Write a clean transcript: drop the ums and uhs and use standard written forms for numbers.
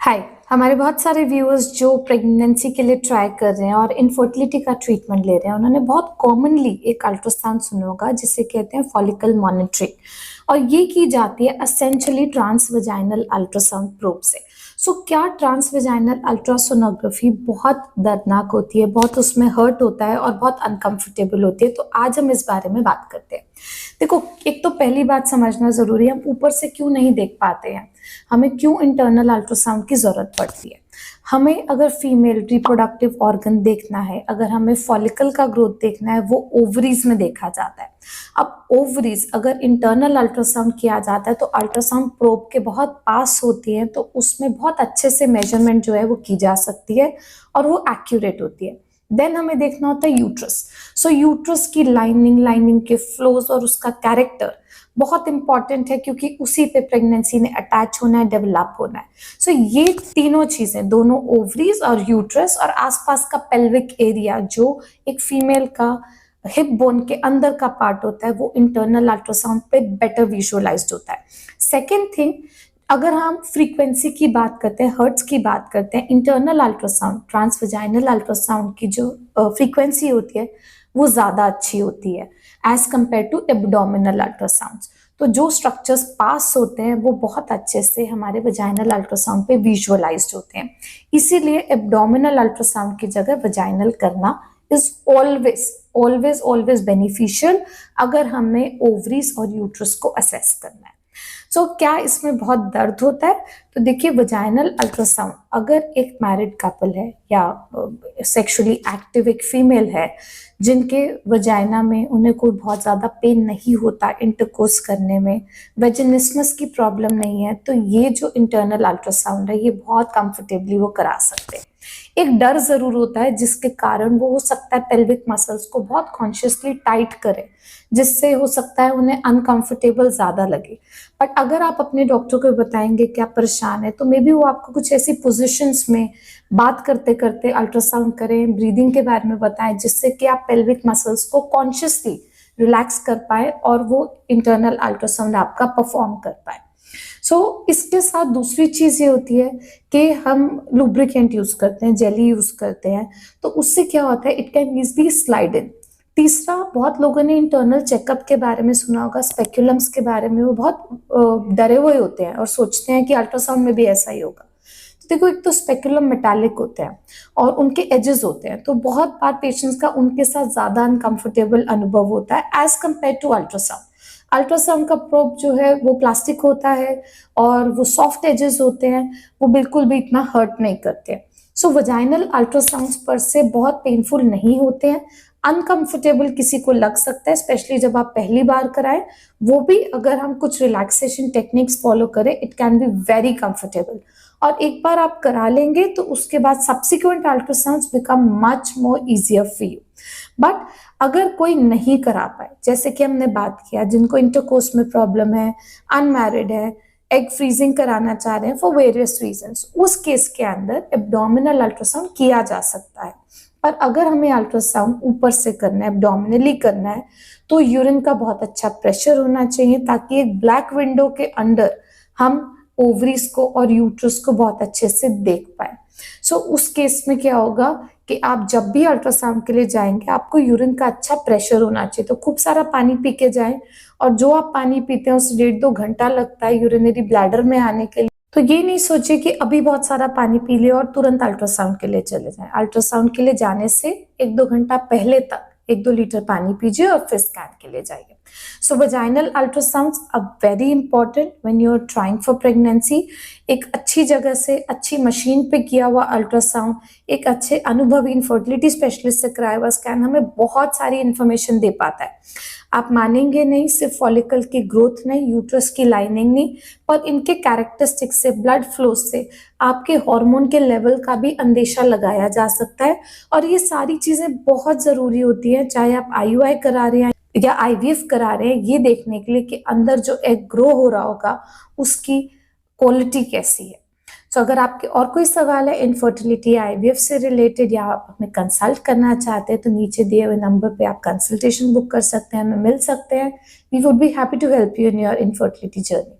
हाय। हमारे बहुत सारे व्यूअर्स जो प्रेगनेंसी के लिए ट्राई कर रहे हैं और इनफर्टिलिटी का ट्रीटमेंट ले रहे हैं, उन्होंने बहुत कॉमनली एक अल्ट्रासाउंड सुना होगा जिसे कहते हैं फॉलिकल मॉनिटरिंग, और ये की जाती है एसेंशियली ट्रांसवेजाइनल अल्ट्रासाउंड प्रोब से। सो क्या ट्रांसवेजाइनल अल्ट्रासोनोग्राफी बहुत दर्दनाक होती है, बहुत उसमें हर्ट होता है और बहुत अनकंफर्टेबल होती है? तो आज हम इस बारे में बात करते हैं। देखो, एक तो पहली बात समझना जरूरी है, हम ऊपर से क्यों नहीं देख पाते हैं, हमें क्यों इंटरनल अल्ट्रासाउंड की जरूरत पड़ती है। हमें अगर फीमेल रिप्रोडक्टिव ऑर्गन देखना है, अगर हमें फॉलिकल का ग्रोथ देखना है, वो ओवरीज में देखा जाता है। अब ओवरीज अगर इंटरनल अल्ट्रासाउंड किया जाता है तो अल्ट्रासाउंड प्रोब के बहुत पास होती है, तो उसमें बहुत अच्छे से मेजरमेंट जो है वो की जा सकती है और वो एक्यूरेट होती है। देन हमें देखना होता है यूट्रस। सो यूट्रस की लाइनिंग के फ्लोज और उसका कैरेक्टर बहुत इंपॉर्टेंट है, क्योंकि उसी पे प्रेगनेंसी ने अटैच होना है, डेवलप होना है। सो ये तीनों चीजें, दोनों ओवरीज और यूट्रस और आसपास का पेल्विक एरिया जो एक फीमेल का हिप बोन के अंदर का पार्ट होता है, वो इंटरनल अल्ट्रासाउंड पे बेटर विजुअलाइज्ड होता है। सेकेंड थिंग, अगर हम फ्रीक्वेंसी की बात करते हैं, हर्ट्ज की बात करते हैं, इंटरनल अल्ट्रासाउंड ट्रांसवेजाइनल अल्ट्रासाउंड की जो फ्रीक्वेंसी होती है वो ज्यादा अच्छी होती है as compared to abdominal ultrasound. तो जो स्ट्रक्चर्स पास होते हैं वो बहुत अच्छे से हमारे वजाइनल अल्ट्रासाउंड पे विजुअलाइज्ड होते हैं। इसीलिए एब्डोमिनल अल्ट्रासाउंड की जगह वजाइनल करना is always always always beneficial अगर हमें ओवरीज और यूट्रस को असेस करना है। सो क्या इसमें बहुत दर्द होता है? तो देखिए, वजाइनल अल्ट्रासाउंड अगर एक मैरिड कपल है या सेक्सुअली एक्टिव एक फीमेल है जिनके वजाइना में उन्हें कोई बहुत ज़्यादा पेन नहीं होता इंटरकोर्स करने में, वेजिनिस्मस की प्रॉब्लम नहीं है, तो ये जो इंटरनल अल्ट्रासाउंड है ये बहुत कंफर्टेबली वो करा सकते हैं। एक डर जरूर होता है जिसके कारण वो हो सकता है पेल्विक मसल्स को बहुत कॉन्शियसली टाइट करे, जिससे हो सकता है उन्हें अनकंफर्टेबल ज्यादा लगे। बट अगर आप अपने डॉक्टर को बताएंगे कि आप परेशान है, तो मे बी वो आपको कुछ ऐसी पोजीशंस में बात करते करते अल्ट्रासाउंड करें, ब्रीदिंग के बारे में बताएं, जिससे कि आप पेल्विक मसल्स को कॉन्शियसली रिलैक्स कर पाए और वो इंटरनल अल्ट्रासाउंड आपका परफॉर्म कर पाए। इसके साथ दूसरी चीज ये होती है कि हम लुब्रिकेंट यूज करते हैं, जेली यूज करते हैं, तो उससे क्या होता है, it can easily slide in. तीसरा, बहुत लोगों ने इंटरनल चेकअप के बारे में सुना होगा, स्पेक्युलम्स के बारे में, वो बहुत डरे हुए होते हैं और सोचते हैं कि अल्ट्रासाउंड में भी ऐसा ही होगा। तो देखो, एक तो स्पेक्युलम मेटालिक होते हैं और उनके एजेस होते हैं, तो बहुत बार पेशेंट्स का उनके साथ ज्यादा अनकंफर्टेबल अनुभव होता है as compared to ultrasound. Ultrasound का प्रोब जो है वो प्लास्टिक होता है और वो सॉफ्ट एजेस होते हैं, वो बिल्कुल भी इतना हर्ट नहीं करते। सो वजाइनल अल्ट्रासाउंड पर से बहुत पेनफुल नहीं होते हैं। अनकंफर्टेबल किसी को लग सकता है, स्पेशली जब आप पहली बार कराएं, वो भी अगर हम कुछ रिलैक्सेशन टेक्निक्स फॉलो करें, it can be very comfortable. और एक बार आप करा लेंगे तो उसके बाद subsequent ultrasounds become much more easier for you. But अगर कोई नहीं करा पाए, जैसे कि हमने बात किया, जिनको इंटरकोर्स में प्रॉब्लम है, अनमैरिड है, एग फ्रीजिंग कराना चाह रहे हैं फॉर वेरियस रीजंस, उस केस के अंदर एब्डोमिनल अल्ट्रासाउंड किया जा सकता है। पर अगर हमें अल्ट्रासाउंड ऊपर से करना है, एब्डोमिनली करना है, तो यूरिन का बहुत अच्छा प्रेशर होना चाहिए ताकि एक ब्लैक विंडो के अंदर हम ओवरीज को और यूट्रस को बहुत अच्छे से देख पाए। उस केस में क्या होगा कि आप जब भी अल्ट्रासाउंड के लिए जाएंगे, आपको यूरिन का अच्छा प्रेशर होना चाहिए, तो खूब सारा पानी पी के जाएं। और जो आप पानी पीते हैं उस 1.5-2 घंटा लगता है यूरिनरी ब्लैडर में आने के लिए, तो ये नहीं सोचिए कि अभी बहुत सारा पानी पी लिया और तुरंत अल्ट्रासाउंड के लिए चले जाएं। अल्ट्रासाउंड के लिए जाने से 1-2 घंटा पहले तक 1-2 लीटर पानी पीजिए और फिर स्कैन के लिए जाइए। So vaginal ultrasounds are very important when you are trying for pregnancy. एक अच्छी जगह से, अच्छी मशीन पे किया हुआ अल्ट्रासाउंड, एक अच्छे अनुभवी इनफर्टिलिटी स्पेशलिस्ट से कराया हुआ स्कैन हमें बहुत सारी इंफॉर्मेशन दे पाता है। आप मानेंगे नहीं, सिर्फ फॉलिकल की ग्रोथ नहीं, यूट्रस की लाइनिंग नहीं, पर इनके कैरेक्टरिस्टिक्स से, ब्लड फ्लो से आपके हार्मोन के लेवल का भी अंदेशा लगाया जा सकता है। और ये सारी चीजें बहुत जरूरी होती है, चाहे आप आईयूआई करा रहे हैं या आईवीएफ करा रहे हैं, ये देखने के लिए कि अंदर जो एग ग्रो हो रहा होगा उसकी क्वालिटी कैसी है। अगर आपके और कोई सवाल है इनफर्टिलिटी या आईवीएफ से रिलेटेड, या आप हमें कंसल्ट करना चाहते हैं, तो नीचे दिए हुए नंबर पे आप कंसल्टेशन बुक कर सकते हैं, हमें मिल सकते हैं। We would be happy to help you in your infertility journey.